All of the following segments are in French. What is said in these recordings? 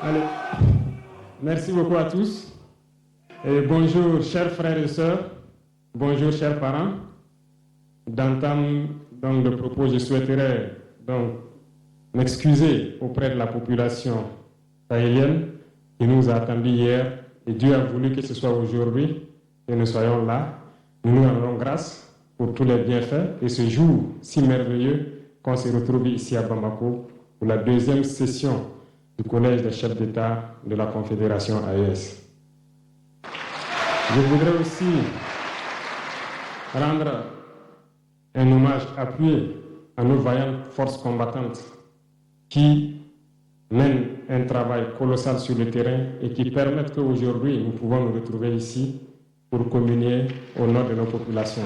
Allez. Merci beaucoup à tous. Et bonjour, chers frères et sœurs. Bonjour, chers parents. D'entame donc de propos, je souhaiterais donc m'excuser auprès de la population sahélienne qui nous a attendus hier. Et Dieu a voulu que ce soit aujourd'hui que nous soyons là. Nous nous rendons grâce pour tous les bienfaits et ce jour si merveilleux qu'on se retrouve ici à Bamako pour la deuxième session du Collège des chefs d'État de la Confédération AES. Je voudrais aussi rendre un hommage appuyé à nos vaillantes forces combattantes qui mènent un travail colossal sur le terrain et qui permettent qu'aujourd'hui nous pouvons nous retrouver ici pour communier au nom de nos populations.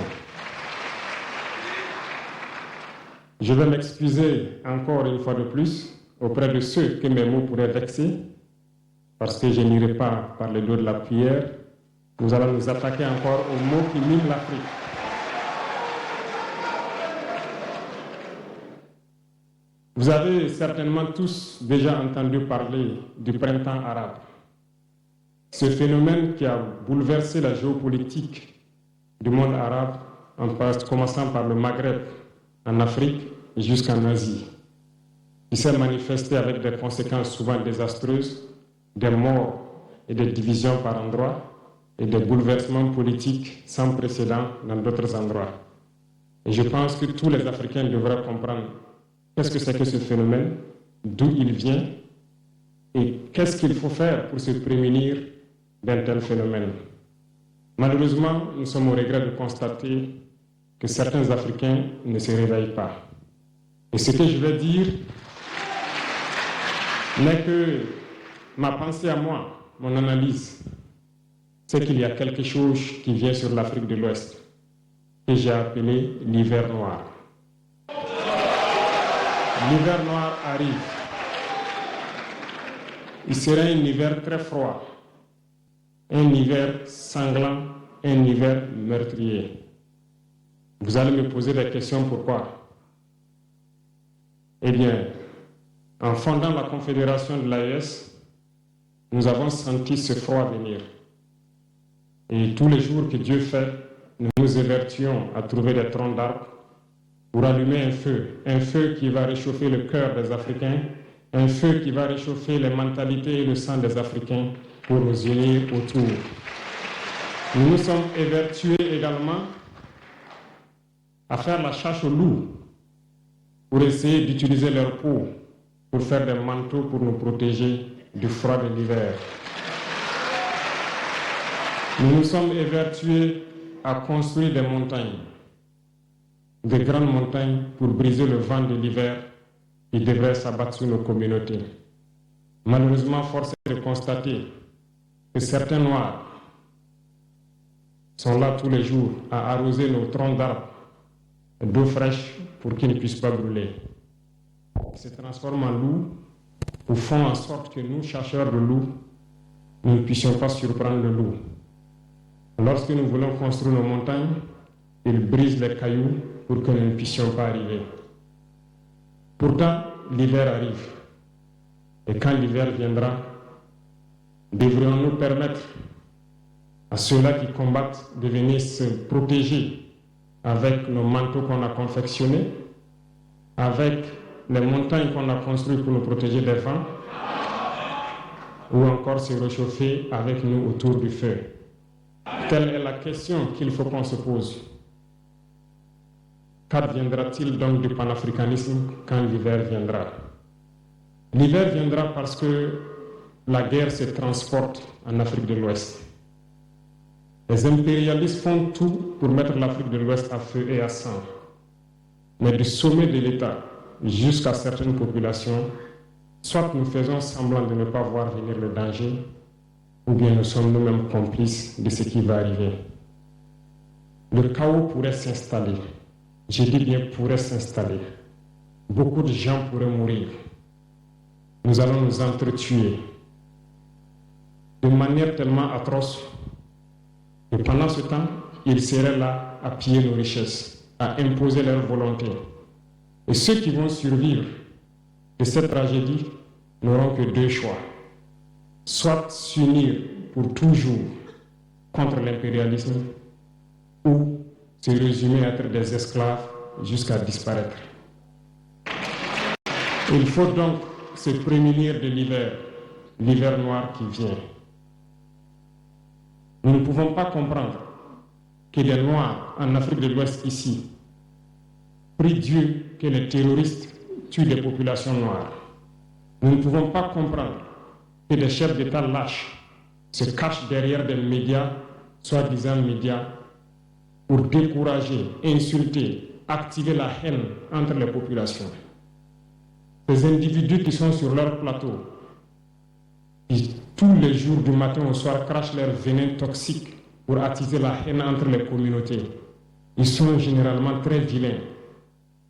Je vais m'excuser encore une fois de plus auprès de ceux que mes mots pourraient vexer, parce que je n'irai pas par le dos de la prière. Nous allons nous attaquer encore aux mots qui minent l'Afrique. Vous avez certainement tous déjà entendu parler du printemps arabe. Ce phénomène qui a bouleversé la géopolitique du monde arabe, en commençant par le Maghreb, en Afrique et jusqu'en Asie, qui s'est manifesté avec des conséquences souvent désastreuses, des morts et des divisions par endroits, et des bouleversements politiques sans précédent dans d'autres endroits. Et je pense que tous les Africains devraient comprendre qu'est-ce que c'est que ce phénomène, d'où il vient, et qu'est-ce qu'il faut faire pour se prémunir d'un tel phénomène. Malheureusement, nous sommes au regret de constater que certains Africains ne se réveillent pas. Et ce que je vais dire n'est que ma pensée à moi, mon analyse, c'est qu'il y a quelque chose qui vient sur l'Afrique de l'Ouest, que j'ai appelé l'hiver noir. L'hiver noir arrive. Il sera un hiver très froid, un hiver sanglant, un hiver meurtrier. Vous allez me poser des questions, pourquoi? Eh bien, en fondant la Confédération de l'AES, nous avons senti ce froid venir. Et tous les jours que Dieu fait, nous nous évertuons à trouver des troncs d'arbres pour allumer un feu qui va réchauffer le cœur des Africains, un feu qui va réchauffer les mentalités et le sang des Africains pour nous unir autour. Nous nous sommes évertués également à faire la chasse aux loups pour essayer d'utiliser leur peau pour faire des manteaux pour nous protéger du froid de l'hiver. Nous nous sommes évertués à construire des montagnes, de grandes montagnes pour briser le vent de l'hiver qui devrait s'abattre sur nos communautés. Malheureusement, force est de constater que certains Noirs sont là tous les jours à arroser nos troncs d'arbres d'eau fraîche pour qu'ils ne puissent pas brûler. Ils se transforment en loups ou font en sorte que nous, chercheurs de loups, nous ne puissions pas surprendre le loup. Lorsque nous voulons construire nos montagnes, ils brisent les cailloux pour que nous ne puissions pas arriver. Pourtant, l'hiver arrive. Et quand l'hiver viendra, devrions-nous permettre à ceux-là qui combattent de venir se protéger avec nos manteaux qu'on a confectionnés, avec les montagnes qu'on a construites pour nous protéger des vents, ou encore se réchauffer avec nous autour du feu. Telle est la question qu'il faut qu'on se pose. Qu'adviendra-t-il donc du panafricanisme quand l'hiver viendra? L'hiver viendra parce que la guerre se transporte en Afrique de l'Ouest. Les impérialistes font tout pour mettre l'Afrique de l'Ouest à feu et à sang. Mais du sommet de l'État jusqu'à certaines populations, soit nous faisons semblant de ne pas voir venir le danger, ou bien nous sommes nous-mêmes complices de ce qui va arriver. Le chaos pourrait s'installer. Je dis bien pourrait s'installer. Beaucoup de gens pourraient mourir. Nous allons nous entretuer de manière tellement atroce que pendant ce temps, ils seraient là à piller nos richesses, à imposer leur volonté. Et ceux qui vont survivre de cette tragédie n'auront que deux choix. soit s'unir pour toujours contre l'impérialisme ou se résumer à être des esclaves jusqu'à disparaître. Il faut donc se prémunir de l'hiver noir qui vient. Nous ne pouvons pas comprendre que les Noirs en Afrique de l'Ouest ici prient Dieu que les terroristes tuent des populations noires. Nous ne pouvons pas comprendre que des chefs d'État lâches se cachent derrière des médias, soi-disant médias, pour décourager, insulter, activer la haine entre les populations. Ces individus qui sont sur leur plateau, qui tous les jours du matin au soir crachent leur venin toxique pour attiser la haine entre les communautés, ils sont généralement très vilains.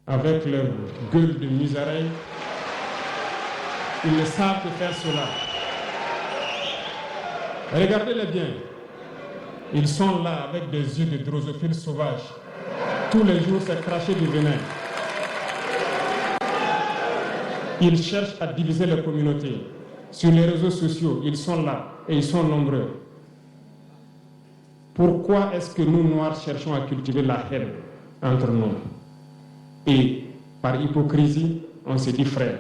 Avec leur gueule de musaraigne, ils ne savent que faire cela. Regardez-les bien. Ils sont là avec des yeux de drosophiles sauvages. Tous les jours, c'est cracher du venin. Ils cherchent à diviser les communautés. Sur les réseaux sociaux, ils sont là et ils sont nombreux. Pourquoi est-ce que nous, Noirs, cherchons à cultiver la haine entre nous? Et par hypocrisie, on se dit frère.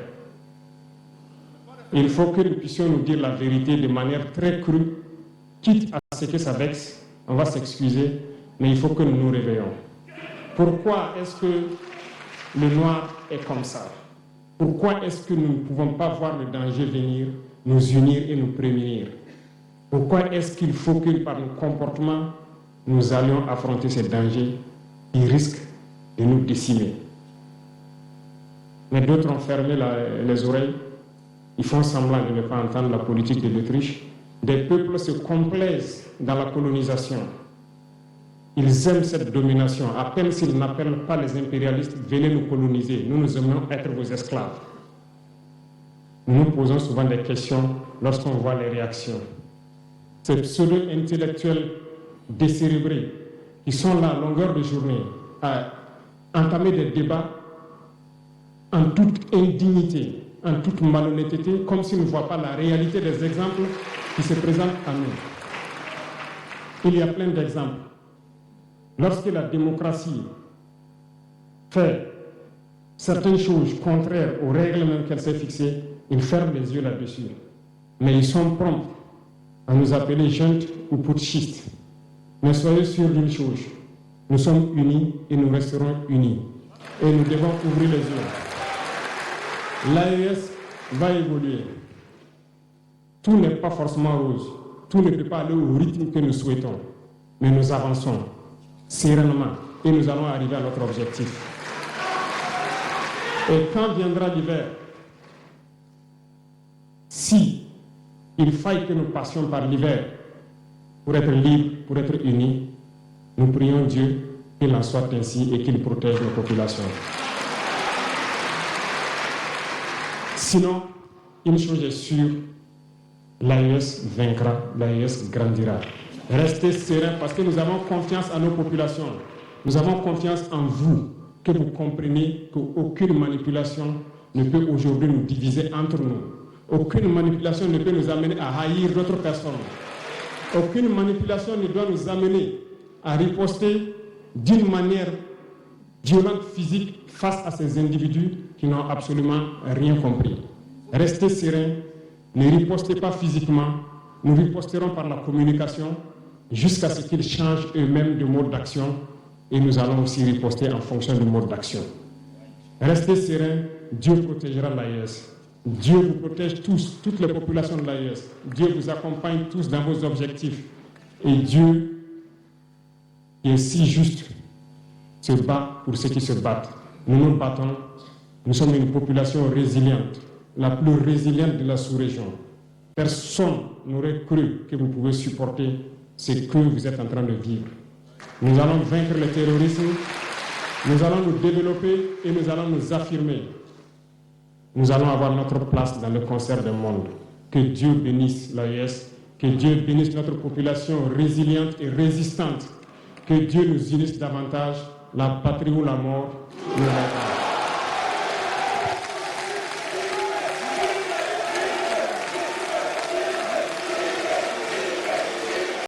Il faut que nous puissions nous dire la vérité de manière très crue, quitte à ce que ça vexe, on va s'excuser, mais il faut que nous nous réveillons. Pourquoi est-ce que le noir est comme ça? Pourquoi est-ce que nous ne pouvons pas voir le danger venir, nous unir et nous prémunir? Pourquoi est-ce qu'il faut que par nos comportements, nous allions affronter ces dangers qui risquent de nous décimer? Mais d'autres ont fermé les oreilles, ils font semblant de ne pas entendre la politique de l'Autriche. Des peuples se complaisent dans la colonisation. Ils aiment cette domination. À peine s'ils n'appellent pas les impérialistes, venez nous coloniser. Nous aimons être vos esclaves. Nous nous posons souvent des questions lorsqu'on voit les réactions. Ces pseudo-intellectuels décérébrés qui sont là à longueur de journée à entamer des débats en toute indignité, en toute malhonnêteté, comme s'ils ne voient pas la réalité des exemples qui se présentent à nous. Il y a plein d'exemples. Lorsque la démocratie fait certaines choses contraires aux règles même qu'elle s'est fixées, ils ferment les yeux là-dessus. Mais ils sont prompts à nous appeler jeunes ou putschistes. Mais soyez sûrs d'une chose, nous sommes unis et nous resterons unis. Et nous devons ouvrir les yeux. L'AES va évoluer. Tout n'est pas forcément rose. Tout ne peut pas aller au rythme que nous souhaitons. Mais nous avançons sereinement et nous allons arriver à notre objectif. Et quand viendra l'hiver, si il faille que nous passions par l'hiver pour être libres, pour être unis, nous prions Dieu qu'il en soit ainsi et qu'il protège nos populations. Sinon, une chose est sûre, l'AES vaincra, l'AES grandira. Restez sereins parce que nous avons confiance en nos populations. Nous avons confiance en vous, que vous compreniez qu'aucune manipulation ne peut aujourd'hui nous diviser entre nous. Aucune manipulation ne peut nous amener à haïr d'autres personnes. Aucune manipulation ne doit nous amener à riposter d'une manière violente, physique, face à ces individus qui n'ont absolument rien compris. Restez sereins, ne ripostez pas physiquement, nous riposterons par la communication jusqu'à ce qu'ils changent eux-mêmes de mode d'action et nous allons aussi riposter en fonction du mode d'action. Restez sereins, Dieu protégera l'AES. Dieu vous protège tous, toutes les populations de l'AES. Dieu vous accompagne tous dans vos objectifs. Et Dieu, qui est si juste, se bat pour ceux qui se battent. Nous nous battons. Nous sommes une population résiliente, la plus résiliente de la sous-région. Personne n'aurait cru que vous pouvez supporter ce que vous êtes en train de vivre. Nous allons vaincre le terrorisme, nous allons nous développer et nous allons nous affirmer. Nous allons avoir notre place dans le concert du monde. Que Dieu bénisse l'AES, que Dieu bénisse notre population résiliente et résistante, que Dieu nous unisse davantage, la patrie ou la mort, nous l'attendons.